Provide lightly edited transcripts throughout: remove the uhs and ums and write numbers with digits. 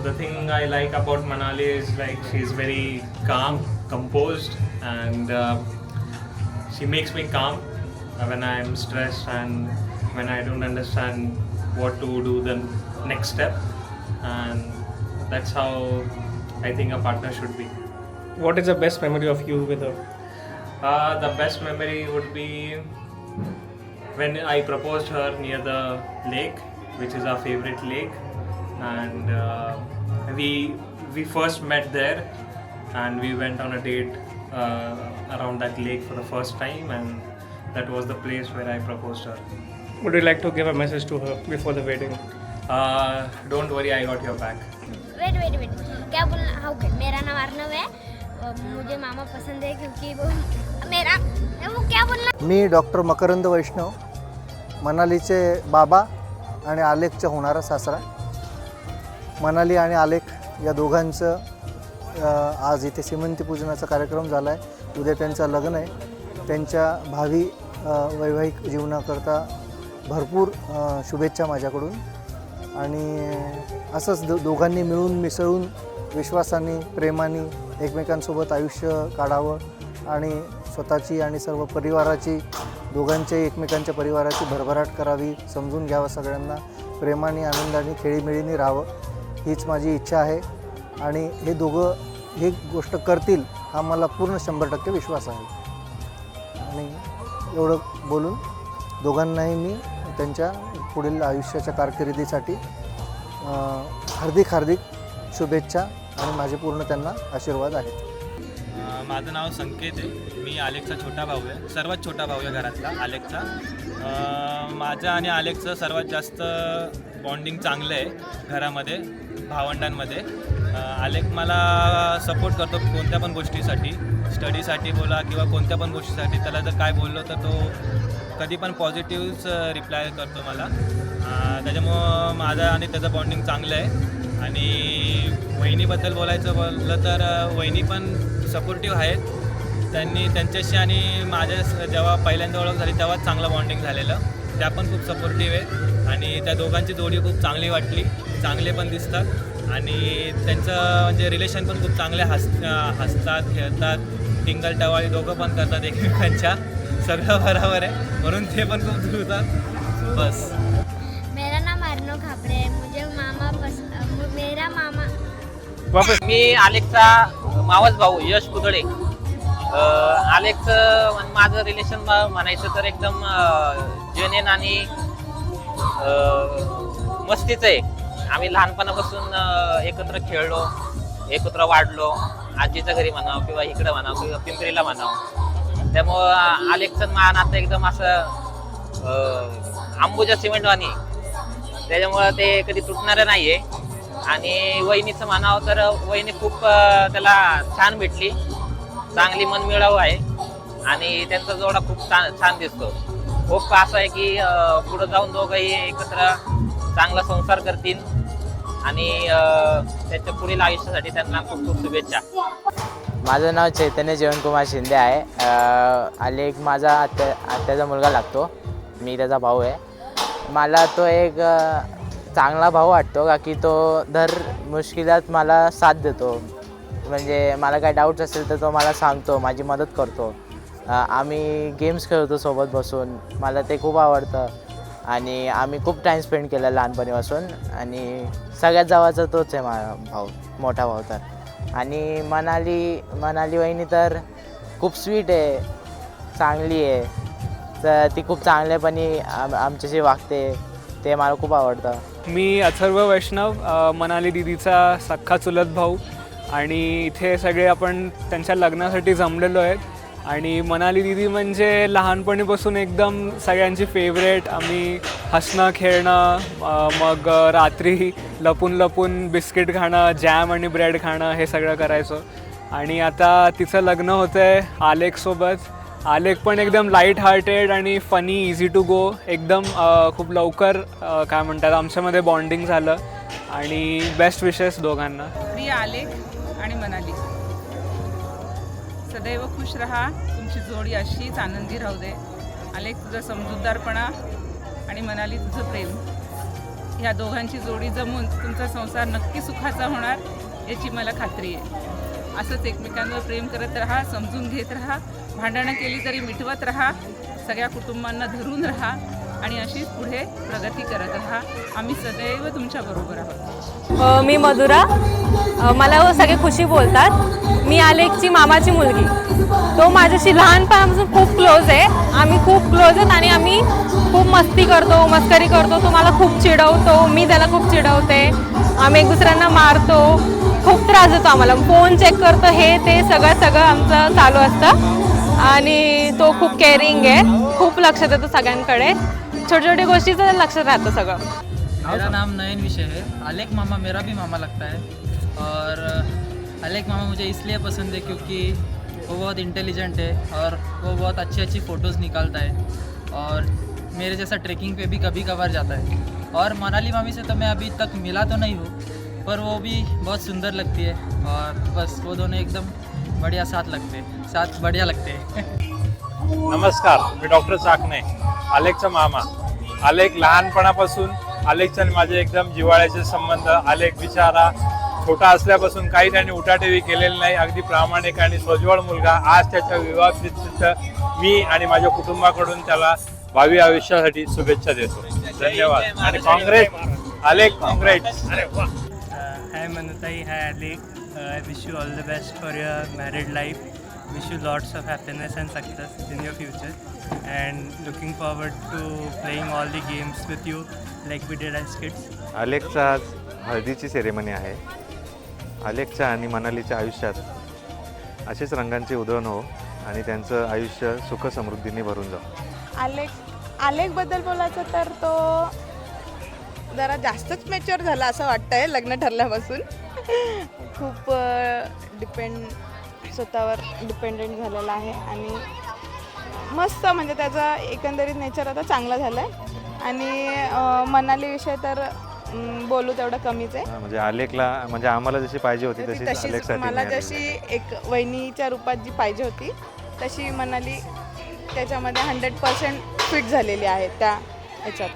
the thing I like about Manali is like she's very calm, composed, and she makes me calm when I'm stressed and when I don't understand what to do the next step, and that's how I think a partner should be. What is the best memory of you with her? The best memory would be when I proposed her near the lake, which is our favorite lake, and we first met there, and we went on a date around that lake for the first time, and that was the place where I proposed her. Would you like to give a message to her before the wedding? Don't worry, I got your back. Wait क्या बोलना? हाँ okay, मेरा नाम अर्णव है, मुझे मामा पसंद है क्योंकि वो मेरा वो क्या बोलना? मी डॉक्टर मकरंद वैष्णव, मनालीचे बाबा आणि आलेखचा होणारा सासरा. मनाली आणि आलेख या दोघांचं आज इथे श्रीमंतीपूजनाचा कार्यक्रम झाला आहे. उद्या त्यांचं लग्न आहे. त्यांच्या भावी वैवाहिक जीवनाकरता भरपूर शुभेच्छा माझ्याकडून. आणि असंच दोघांनी मिळून मिसळून विश्वासाने प्रेमाने एकमेकांसोबत आयुष्य काढावं आणि स्वतःची आणि सर्व परिवाराची, दोघांच्या एकमेकांच्या परिवाराची भरभराट करावी, समजून घ्यावं, सगळ्यांना प्रेमाने आनंदाने खेळीमेळीने राहावं, हीच माझी इच्छा आहे. आणि हे दोघं ही गोष्ट करतील हा मला पूर्ण 100% विश्वास आहे. आणि एवढं बोलून दोघांनाही मी त्यांच्या पुढील आयुष्याच्या कारकिर्दीसाठी हार्दिक शुभेच्छा आणि माझे पूर्ण त्यांना आशीर्वाद आहेत. माझं नाव संकेत आहे. मी आलेखचा छोटा भाऊ आहे, सर्वात छोटा भाऊ आहे घरातला आलेखचा. माझं आणि आलेखचं सर्वात जास्त बॉन्डिंग चांगलं आहे घरामध्ये, भावंडांमध्ये. आलेख मला सपोर्ट करतो कोणत्या पण गोष्टीसाठी, स्टडीसाठी बोला किंवा कोणत्या पण गोष्टीसाठी. त्याला जर काय बोललो तर तो कधी पण पॉझिटिव्हच रिप्लाय करतो मला. त्याच्यामुळं माझं आणि त्याचं बॉन्डिंग चांगलं आहे. आणि वहिनीबद्दल बोललं तर वहिनी पण सपोर्टिव्ह आहेत. त्यांच्याशी आणि माझ्या जेव्हा पहिल्यांदा ओळख झाली तेव्हाच चांगलं बॉन्डिंग झालेलं. त्या पण खूप सपोर्टिव्ह आहेत आणि त्या दोघांची जोडी खूप चांगली वाटली, चांगले पण दिसतात. आणि त्यांचं म्हणजे रिलेशन पण खूप चांगले हसतात, खेळतात, टिंगल टवाळी दोघं पण करतात एकमेकांच्या. सगळं बरोबर आहे, म्हणून ते पण खूप जुळतात. बस. मेरा नाम अर्णव खापरे है, मुझे मेरा मामा. वापस. मी आलेखचा मावस भाऊ यश कुदळे. आलेखचं माझं रिलेशन म्हणायचं तर एकदम जेन्युइन आणि मस्तीचं आहे. आम्ही लहानपणापासून एकत्र खेळलो, एकत्र वाढलो. आजीच्या घरी म्हणावं किंवा इकडं म्हणावं किंवा पिंपरीला म्हणावं. त्यामुळं आलेखचं नातं एकदम असं अंबुजा सिमेंटवाणी, त्याच्यामुळं ते कधी तुटणारं नाही आहे. आणि वहिनीचं म्हणावं तर वहिनी खूप त्याला छान भेटली, चांगली मनमिळावू आहे आणि त्यांचा जोडा खूप छान दिसतो. खूप असं आहे की पुढं जाऊन दोघंही एकत्र चांगला संसार करतील आणि त्यांच्या पुढील आयुष्यासाठी त्यांना खूप खूप शुभेच्छा. माझं नाव चैतन्य जीवनकुमार शिंदे आहे. आलेख माझा आत्याचा मुलगा लागतो, मी त्याचा भाऊ आहे. मला तो एक चांगला भाऊ वाटतो का की तो दर मुश्किलात मला साथ देतो. म्हणजे मला काय डाऊट्स असेल तर तो मला सांगतो, माझी मदत करतो. आम्ही गेम्स खेळतो सोबत बसून, मला ते खूप आवडतं. आणि आम्ही खूप टाईम स्पेंड केला लहानपणीपासून. आणि सगळ्यात जवळचा तोच आहे माझा भाऊ, मोठा भाऊ तर. आणि मनाली वहिनी तर खूप स्वीट आहे, चांगली आहे. तर ती खूप चांगल्यापणे आमच्याशी वागते, ते मला खूप आवडतं. मी अथर्व वैष्णव, मनाली दीदीचा सख्खा चुलत भाऊ. आणि इथे सगळे आपण त्यांच्या लग्नासाठी जमलेलो आहेत. आणि मनाली दीदी म्हणजे लहानपणीपासून एकदम सगळ्यांची फेवरेट. आम्ही हसणं, खेळणं, मग रात्री लपून बिस्किट खाणं, जॅम आणि ब्रेड खाणं, हे सगळं करायचो. आणि आता तिचं लग्न होतं आहे आलेखसोबत. आलेख पण एकदम लाईट हार्टेड आणि फनी, इझी टू गो, एकदम खूप लवकर काय म्हणतात आमच्यामध्ये बॉन्डिंग झालं. आणि बेस्ट विशेस दोघांना. प्रिय आलेख आणि मनाली, सदैव खुश रहा. तुमची जोडी अशीच आनंदी राहू दे. आलेख तुझा समजूतदारपणा आणि मनाली तुझं प्रेम ह्या दोघांची जोडी जमून तुमचा संसार नक्की सुखाचा होणार याची मला खात्री आहे. असंच एकमेकांवर प्रेम करत राहा, समजून घेत राहा, भांडणं केली तरी मिटवत राहा, सगळ्या कुटुंबांना धरून राहा आणि अशीच पुढे प्रगती करत राहा. आम्ही सदैव तुमच्याबरोबर आहोत. मी मधुरा. मला सगळे खुशी बोलतात. मी आलेखची मामाची मुलगी. तो माझ्याशी लहानपणापासून खूप क्लोज आहे. आम्ही खूप क्लोज आहेत आणि आम्ही खूप मस्ती करतो, मस्करी करतो. तो मला खूप चिडवतो, मी त्याला खूप चिडवते. आम्ही एक दुसऱ्यांना मारतो, खूप त्रास देतो आम्हाला. फोन चेक करतो, हे ते सगळं आमचं चालू असतं. आणि तो खूप केअरिंग आहे, खूप लक्ष देतो सगळ्यांकडे. छोटी छोटी गोष्टीचं लक्षात राहतं सगळं. मेरा नाम नयन विषय है. आलेख मामा मेरा भी मामा लगता है और आलेख मामा मुझे इसलिए पसंद है क्योंकि वो बहुत इंटेलिजेंट है और वो बहुत अच्छी फ़ोटोज़ निकालता है और मेरे जैसा ट्रैकिंग पे भी कभी कभार जाता है. और मनाली मामी से तो मैं अभी तक मिला तो नहीं हूँ, पर वो भी बहुत सुंदर लगती है और बस वो दोनों एकदम बढ़िया साथ बढ़िया लगते हैं. नमस्कार, मी डॉक्टर चाकणे, आलेखचा मामा. आलेख लहानपणापासून आलेखचा आणि माझे एकदम जिव्हाळ्याचे संबंध. आलेख बिचारा छोटा असल्यापासून काही त्यांनी उठाठेवी केलेली नाही. अगदी प्रामाणिक आणि सोज्वळ मुलगा. आज त्याच्या विवाहानिमित्त मी आणि माझ्या कुटुंबाकडून त्याला भावी आयुष्यासाठी शुभेच्छा देतो. धन्यवाद आणि काँग्रेस आलेख, Congress. Hi Manutai, hi Alek. I wish you all the best for your married life. Wish you lots of happiness and success in your future. And looking forward to playing all the games with you like we did as kids. आलेखचा आज हळदीची ceremony आहे. आलेखच्या आणि मनालीच्या आयुष्यात असेच रंगांची उधळण हो आणि त्यांचं आयुष्य सुख समृद्धीने भरून जाऊ. आलेखबद्दल बोलायचं तर तो जरा जास्तच मॅच्युअर झाला असं वाटतंय लग्न ठरल्यापासून. खूप स्वतःवर डिपेंडेंट झालेला आहे आणि मस्त, म्हणजे त्याचा एकंदरीत नेचर आता चांगला झाला आहे. आणि मनालीविषयी तर बोलू तेवढं कमीच आहे. म्हणजे आलेखला म्हणजे आम्हाला जशी पाहिजे होती तशीच मला जशी एक वहिनीच्या रूपात जी पाहिजे होती तशी मनाली त्याच्यामध्ये 100% फिट झालेली आहे त्या ह्याच्यात.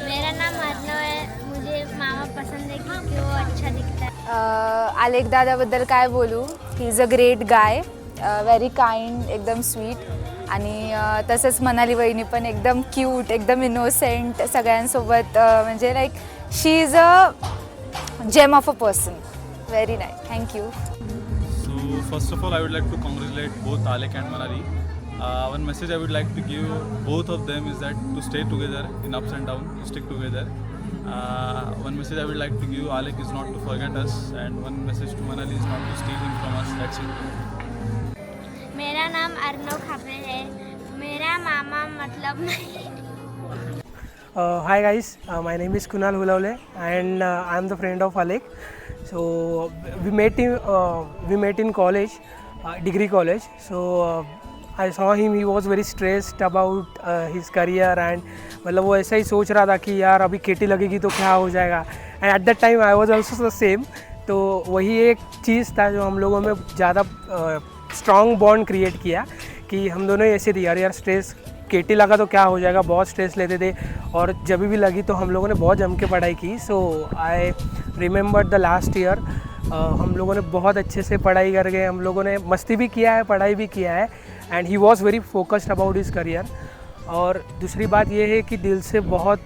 मेरा नाम अर्नव है. मुझे मामा पसंद है क्योंकि वो अच्छा दिखता है. आलेख दादाबद्दल काय बोलू. He is a great guy, very kind, एकदम स्वीट. आणि तसंच मनाली वहिनी पण एकदम क्यूट, एकदम इनोसेंट सगळ्यांसोबत. म्हणजे like she is a gem of a person. Very nice. Thank you. So first of all, I would like to congratulate both Alek and Manali. One message I would like to give both of them is that to stay together in ups and downs, to stick together. One message I would like to give Alek is not to forget us, and one message to Manali is not to steal him from us. That's it. मेरा नाम अर्नव खापरे है. मेरा मामा मतलब नहीं. Hi guys, my name is Kunal Hulavle and I am the friend of Alek. So we met in college, degree college. So I saw him, he was very stressed about his career and मतलब वो ऐसा ही सोच रहा था कि यार अभी Katy लगेगी तो क्या हो जाएगा. And at that time I was also the same. तो वही एक चीज़ था जो हम लोगों में ज़्यादा स्ट्रॉन्ग बॉन्ड क्रिएट किया कि हम दोनों ऐसे थे यार स्ट्रेस केटी लगा तो क्या हो जाएगा. बहुत स्ट्रेस लेते थे और जब भी लगी तो हम लोगों ने बहुत जम के पढ़ाई की. So I remember the last year हम लोगों ने बहुत अच्छे से पढ़ाई कर गए. हम लोगों ने मस्ती भी किया है, पढ़ाई भी किया है. And he was very focused about his career. और दूसरी बात ये है कि दिल से बहुत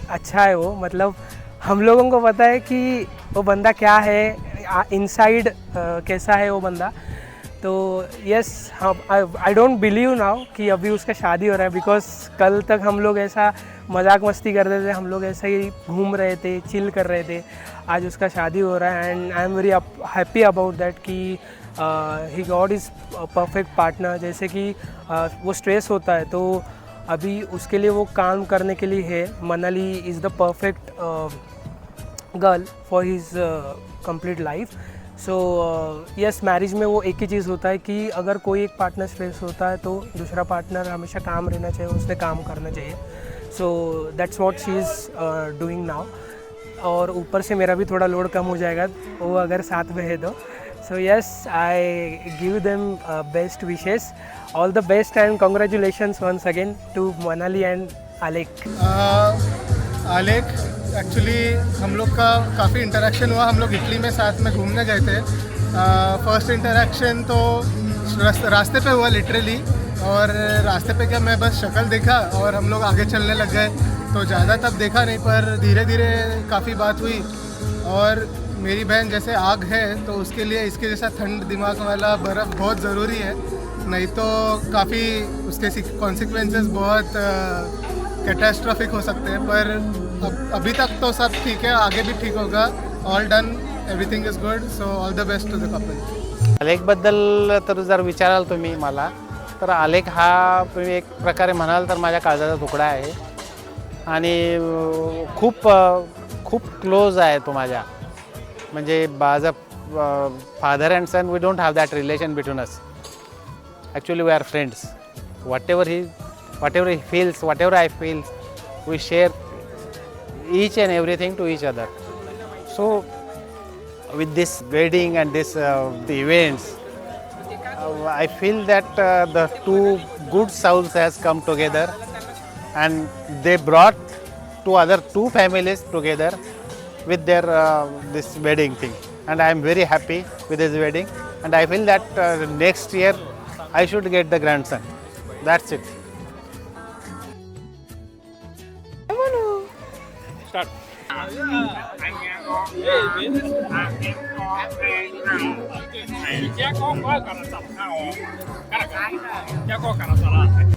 अच्छा है वो. मतलब हम लोगों को पता है कि वो बंदा क्या है, इनसाइड कैसा है वो बंदा. तो yes, I don't believe now कि अभी उसका शादी हो रहा है. बिकॉज कल तक हम लोग ऐसा मजाक मस्ती करते थे, हम लोग ऐसा ही घूम रहे थे, चिल कर रहे थे. आज उसका शादी हो रहा है and I am very happy about that कि he got is perfect partner. जैसे कि वो स्ट्रेस होता है तो अभी उसके लिए वो काम करने के लिए है. Manali is the perfect girl for his complete life. So yes, marriage में वो एक ही चीज़ होता है कि अगर कोई एक पार्टनर स्ट्रेस होता है तो दूसरा पार्टनर हमेशा काम रहना चाहिए, उसने काम करना चाहिए. So that's what she is doing now. और ऊपर से मेरा भी थोड़ा लोड कम हो जाएगा वो अगर साथ में है तो. So yes, I give them best wishes, all the best and congratulations once again to Manali and Aalekh. Aalekh actually हम लोग का काफ़ी इंटरेक्शन हुआ. हम लोग इटली में साथ में घूमने गए थे. फर्स्ट इंटरेक्शन तो रास्ते पे हुआ लिटरली. और रास्ते पे क्या, मैं बस शक्ल देखा और हम लोग आगे चलने लग गए. तो ज़्यादा तब देखा नहीं, पर धीरे धीरे काफ़ी बात हुई. और मेरी बहन जैसे आग है, तो उसके लिए इसके जैसा ठंड दिमाग वाला बर्फ़ बहुत ज़रूरी है. नहीं तो काफ़ी उसके कॉन्सिक्वेंसेस बहुत कैटास्ट्रॉफिक हो सकते हैं. पर अभी तक तो सब ठीक है, आगे भी ठीक होगा. All done, everything is good. So all the best to the couple. आलेखबद्दल तर जर विचाराल तुम्ही मला, तर आलेख हा तुम्ही एक प्रकारे म्हणाल तर माझ्या काळजाचा तुकडा आहे. आणि खूप खूप क्लोज आहे तो माझ्या. म्हणजे as a father and son we don't have that relation between us. Actually we are friends. whatever he feels, whatever I feel, we share each and everything to each other. So with this wedding and this the events, I feel that the two good souls has come together, and they brought two families together with their this wedding thing. And I am very happy with this wedding, and I feel that next year I should get the grandson. That's it. Start.